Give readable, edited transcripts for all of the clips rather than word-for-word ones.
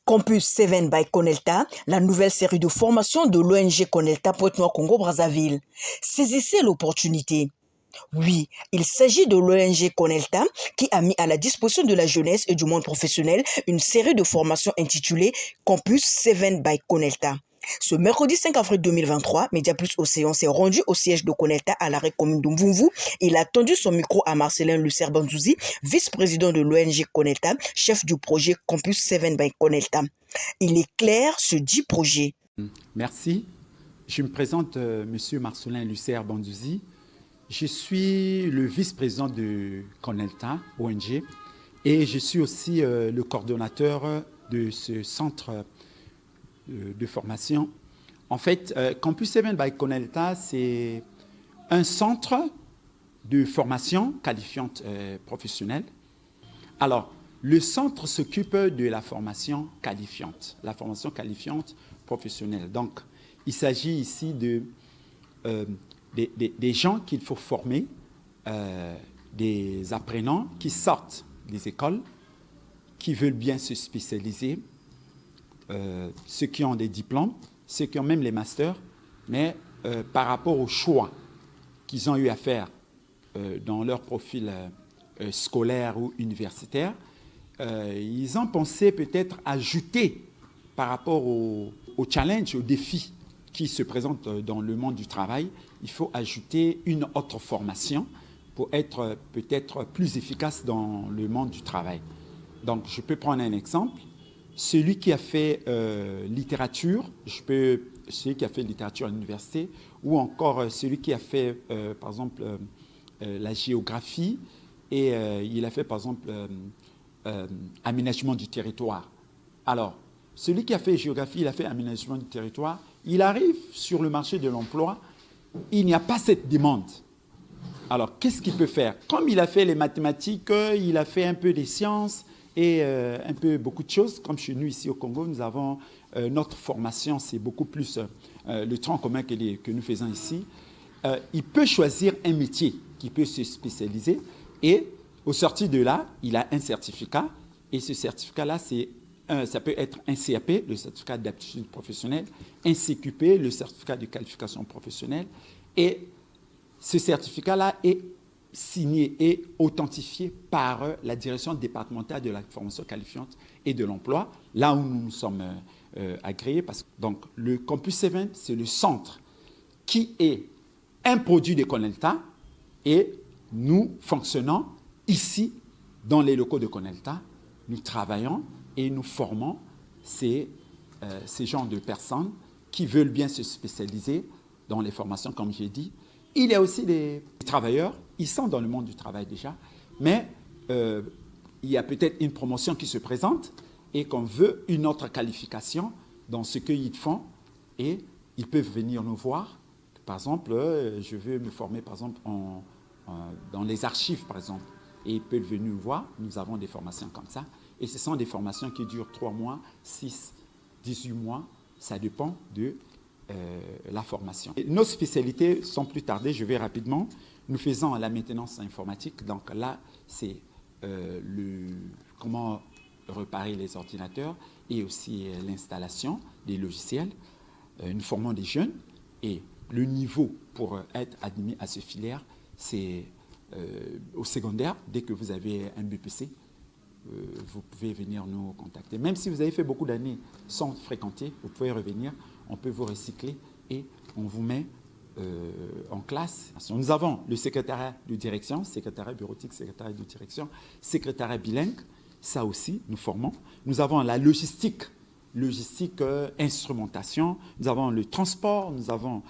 Campus 7 by Conelta, la nouvelle série de formation de l'ONG Conelta Pointe-Noire Congo-Brazzaville. Saisissez l'opportunité. Oui, il s'agit de l'ONG Conelta qui a mis à la disposition de la jeunesse et du monde professionnel une série de formations intitulée Campus 7 by Conelta. Ce mercredi 5 avril 2023, Média Plus Océan s'est rendu au siège de Conelta à l'arrêt commune de Mvumvu. Il a tendu son micro à Marcelin Lucer Bandouzi, vice-président de l'ONG Conelta, chef du projet Campus 7 by Conelta. Il éclaire ce dit projet. Merci. Je me présente, Monsieur Marcelin Lucer Bandouzi. Je suis le vice-président de Conelta, ONG, et je suis aussi le coordonnateur de ce centre de formation. En fait, Campus 7 by Conelta, c'est un centre de formation qualifiante professionnelle. Alors, le centre s'occupe de la formation qualifiante professionnelle. Donc, il s'agit ici des gens qu'il faut former, des apprenants qui sortent des écoles, qui veulent bien se spécialiser, ceux qui ont des diplômes, ceux qui ont même les masters, mais par rapport au choix qu'ils ont eu à faire dans leur profil scolaire ou universitaire, ils ont pensé peut-être ajouter par rapport au challenge, aux défis qui se présentent dans le monde du travail, il faut ajouter une autre formation pour être peut-être plus efficace dans le monde du travail. Donc, je peux prendre un exemple. Celui qui a fait littérature, celui qui a fait littérature à l'université, ou encore celui qui a fait, par exemple, la géographie, et il a fait, par exemple, aménagement du territoire. Alors, celui qui a fait géographie, il a fait aménagement du territoire, il arrive sur le marché de l'emploi, il n'y a pas cette demande. Alors, qu'est-ce qu'il peut faire? Comme il a fait les mathématiques, il a fait un peu des sciences et un peu beaucoup de choses. Comme chez nous, ici au Congo, nous avons notre formation, c'est beaucoup plus le tronc commun que nous faisons ici. Il peut choisir un métier qui peut se spécialiser et au sortir de là, il a un certificat et ce certificat-là, ça peut être un CAP, le certificat d'aptitude professionnelle, un CQP, le certificat de qualification professionnelle. Et ce certificat-là est signé et authentifié par la direction départementale de la formation qualifiante et de l'emploi, là où nous nous sommes agréés. Donc, le Campus 7, c'est le centre qui est un produit de Conelta et nous fonctionnons ici, dans les locaux de Conelta. Nous travaillons et nous formons ces genres de personnes qui veulent bien se spécialiser dans les formations, comme j'ai dit. Il y a aussi des travailleurs, ils sont dans le monde du travail déjà, mais il y a peut-être une promotion qui se présente et qu'on veut une autre qualification dans ce qu'ils font et ils peuvent venir nous voir. Par exemple, je veux me former par exemple, dans les archives, par exemple, et ils peuvent venir nous voir. Nous avons des formations comme ça. Et ce sont des formations qui durent 3 mois, 6, 18 mois. Ça dépend de la formation. Et nos spécialités sont plus tardées, je vais rapidement. Nous faisons la maintenance informatique. Donc là, c'est comment réparer les ordinateurs et aussi l'installation des logiciels. Nous formons des jeunes et le niveau pour être admis à ce filière, c'est au secondaire. Dès que vous avez un BPC, vous pouvez venir nous contacter. Même si vous avez fait beaucoup d'années sans fréquenter, vous pouvez revenir, on peut vous recycler et on vous met en classe. Nous avons le secrétariat de direction, secrétariat bureautique, secrétariat de direction, secrétariat bilingue, ça aussi, nous formons. Nous avons la logistique, instrumentation, nous avons le transport, nous avons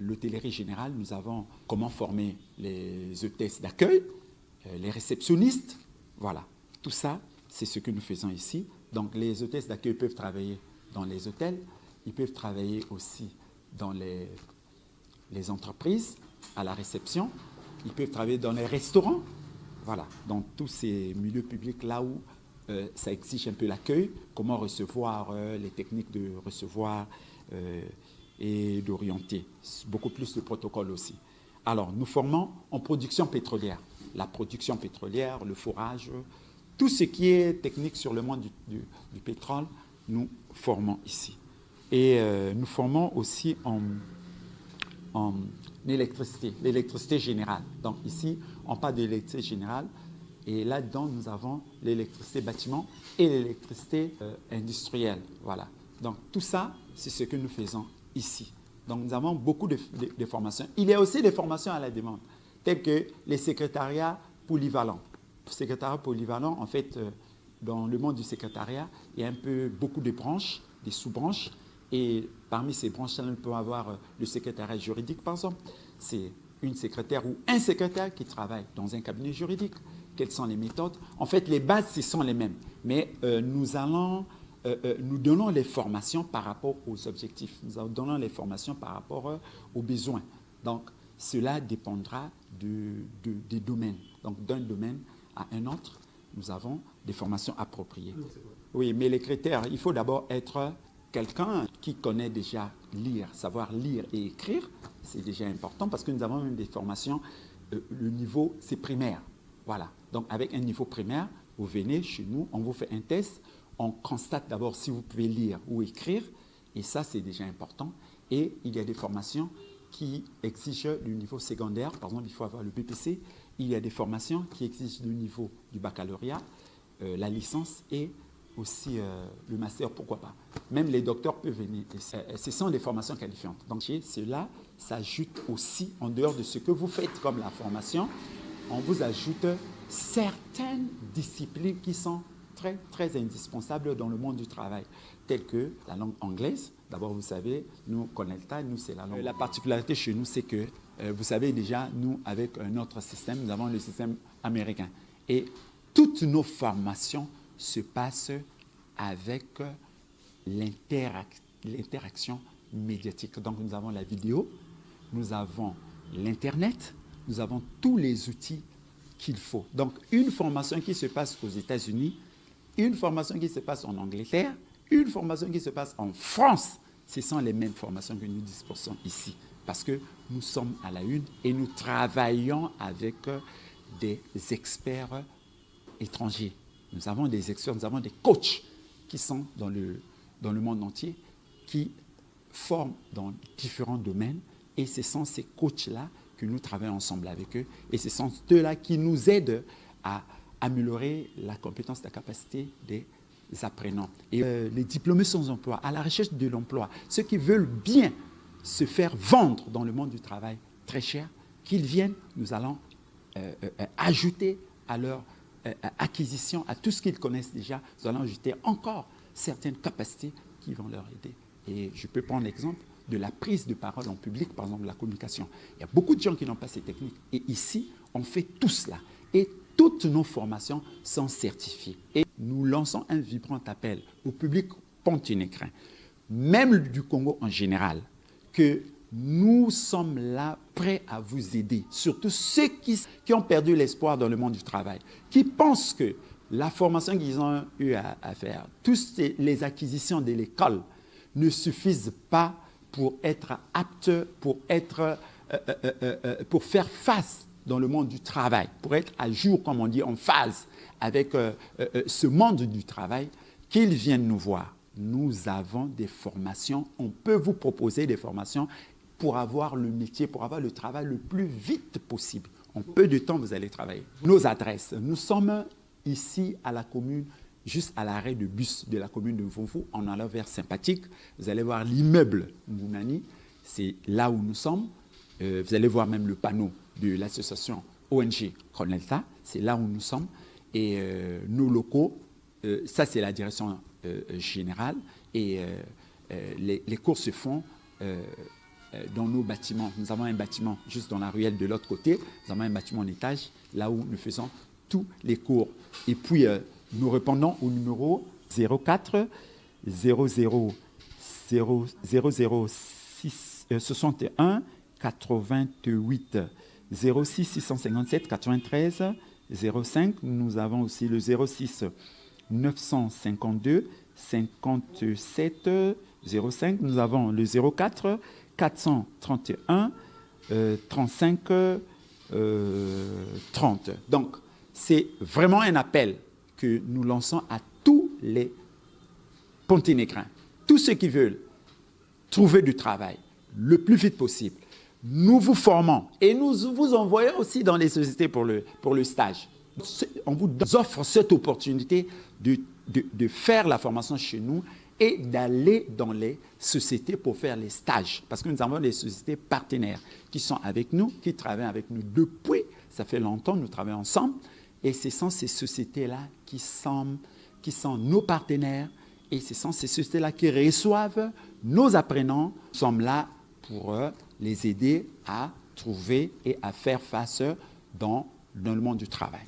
l'hôtellerie générale, nous avons comment former les hôtesses d'accueil, les réceptionnistes. Voilà, tout ça, c'est ce que nous faisons ici. Donc, les hôtesses d'accueil peuvent travailler dans les hôtels, ils peuvent travailler aussi dans les entreprises, à la réception, ils peuvent travailler dans les restaurants, voilà, dans tous ces milieux publics là où ça exige un peu l'accueil, comment recevoir, les techniques de recevoir et d'orienter, beaucoup plus de protocoles aussi. Alors, nous formons en production pétrolière. La production pétrolière, le forage, tout ce qui est technique sur le monde du pétrole, nous formons ici. Et nous formons aussi en électricité, l'électricité générale. Donc ici, on parle de l'électricité générale. Et là-dedans, nous avons l'électricité bâtiment et l'électricité industrielle. Voilà. Donc tout ça, c'est ce que nous faisons ici. Donc nous avons beaucoup de formations. Il y a aussi des formations à la demande, telles que les secrétariats polyvalents. Secrétariat polyvalent, en fait, dans le monde du secrétariat, il y a beaucoup de branches, des sous-branches. Et parmi ces branches-là, nous pouvons avoir le secrétariat juridique, par exemple. C'est une secrétaire ou un secrétaire qui travaille dans un cabinet juridique. Quelles sont les méthodes? En fait, les bases, ce sont les mêmes. Mais nous donnons les formations par rapport aux objectifs. Nous donnons les formations par rapport aux besoins. Donc, cela dépendra des domaines. Donc, d'un domaine à un autre, nous avons des formations appropriées. Oui, mais les critères, il faut d'abord être quelqu'un qui connaît déjà lire, savoir lire et écrire. C'est déjà important parce que nous avons même des formations, le niveau, c'est primaire. Voilà. Donc, avec un niveau primaire, vous venez chez nous, on vous fait un test, on constate d'abord si vous pouvez lire ou écrire, et ça, c'est déjà important. Et il y a des formations qui exigent le niveau secondaire. Par exemple, il faut avoir le BPC. Il y a des formations qui exigent le niveau du baccalauréat, la licence et aussi le master, pourquoi pas. Même les docteurs peuvent venir. Ce sont des formations qualifiantes. Donc, cela s'ajoute aussi, en dehors de ce que vous faites comme la formation, on vous ajoute certaines disciplines qui sont très, très indispensables dans le monde du travail, telles que la langue anglaise. D'abord, vous savez, nous, Conelta, nous, c'est la langue. La particularité chez nous, c'est que, vous savez déjà, nous, avec notre système, nous avons le système américain. Et toutes nos formations se passent avec l'interaction médiatique. Donc, nous avons la vidéo, nous avons l'Internet, nous avons tous les outils qu'il faut. Donc, une formation qui se passe aux États-Unis, une formation qui se passe en Angleterre, une formation qui se passe en France, ce sont les mêmes formations que nous disposons ici. Parce que nous sommes à la une et nous travaillons avec des experts étrangers. Nous avons des experts, nous avons des coachs qui sont dans le monde entier, qui forment dans différents domaines. Et ce sont ces coachs-là que nous travaillons ensemble avec eux. Et ce sont eux-là qui nous aident à améliorer la compétence, la capacité des apprenants. Et les diplômés sans emploi, à la recherche de l'emploi, ceux qui veulent bien se faire vendre dans le monde du travail très cher, qu'ils viennent, nous allons ajouter à leur acquisition, à tout ce qu'ils connaissent déjà, nous allons ajouter encore certaines capacités qui vont leur aider. Et je peux prendre l'exemple de la prise de parole en public, par exemple la communication. Il y a beaucoup de gens qui n'ont pas ces techniques. Et ici, on fait tout cela. Et toutes nos formations sont certifiées. Et nous lançons un vibrant appel au public ponténécrin, même du Congo en général, que nous sommes là prêts à vous aider, surtout ceux qui ont perdu l'espoir dans le monde du travail, qui pensent que la formation qu'ils ont eu à faire, toutes les acquisitions de l'école ne suffisent pas pour être aptes, pour faire face dans le monde du travail, pour être à jour, comme on dit, en phase avec ce monde du travail, qu'ils viennent nous voir. Nous avons des formations, on peut vous proposer des formations pour avoir le métier, pour avoir le travail le plus vite possible. En peu de temps, vous allez travailler. Nos adresses, nous sommes ici à la commune, juste à l'arrêt de bus de la commune de Mvumvu, en allant vers Sympathique. Vous allez voir l'immeuble Mounani, c'est là où nous sommes. Vous allez voir même le panneau de l'association ONG Conelta, c'est là où nous sommes. Et nos locaux, ça c'est la direction générale. Et les cours se font dans nos bâtiments. Nous avons un bâtiment juste dans la ruelle de l'autre côté. Nous avons un bâtiment en étage, là où nous faisons tous les cours. Et puis, nous répondons au numéro 04 00 61 88 06 657 93 05. Nous avons aussi le 06 952 57 05. Nous avons le 04 431 35 30. Donc, c'est vraiment un appel que nous lançons à tous les Ponténégrins, tous ceux qui veulent trouver du travail le plus vite possible. Nous vous formons et nous vous envoyons aussi dans les sociétés pour le stage. On vous offre cette opportunité de faire la formation chez nous et d'aller dans les sociétés pour faire les stages. Parce que nous avons des sociétés partenaires qui sont avec nous, qui travaillent avec nous depuis, ça fait longtemps, nous travaillons ensemble. Et ce sont ces sociétés-là qui sont nos partenaires et ce sont ces sociétés-là qui reçoivent nos apprenants. Nous sommes là pour les aider à trouver et à faire face dans le monde du travail.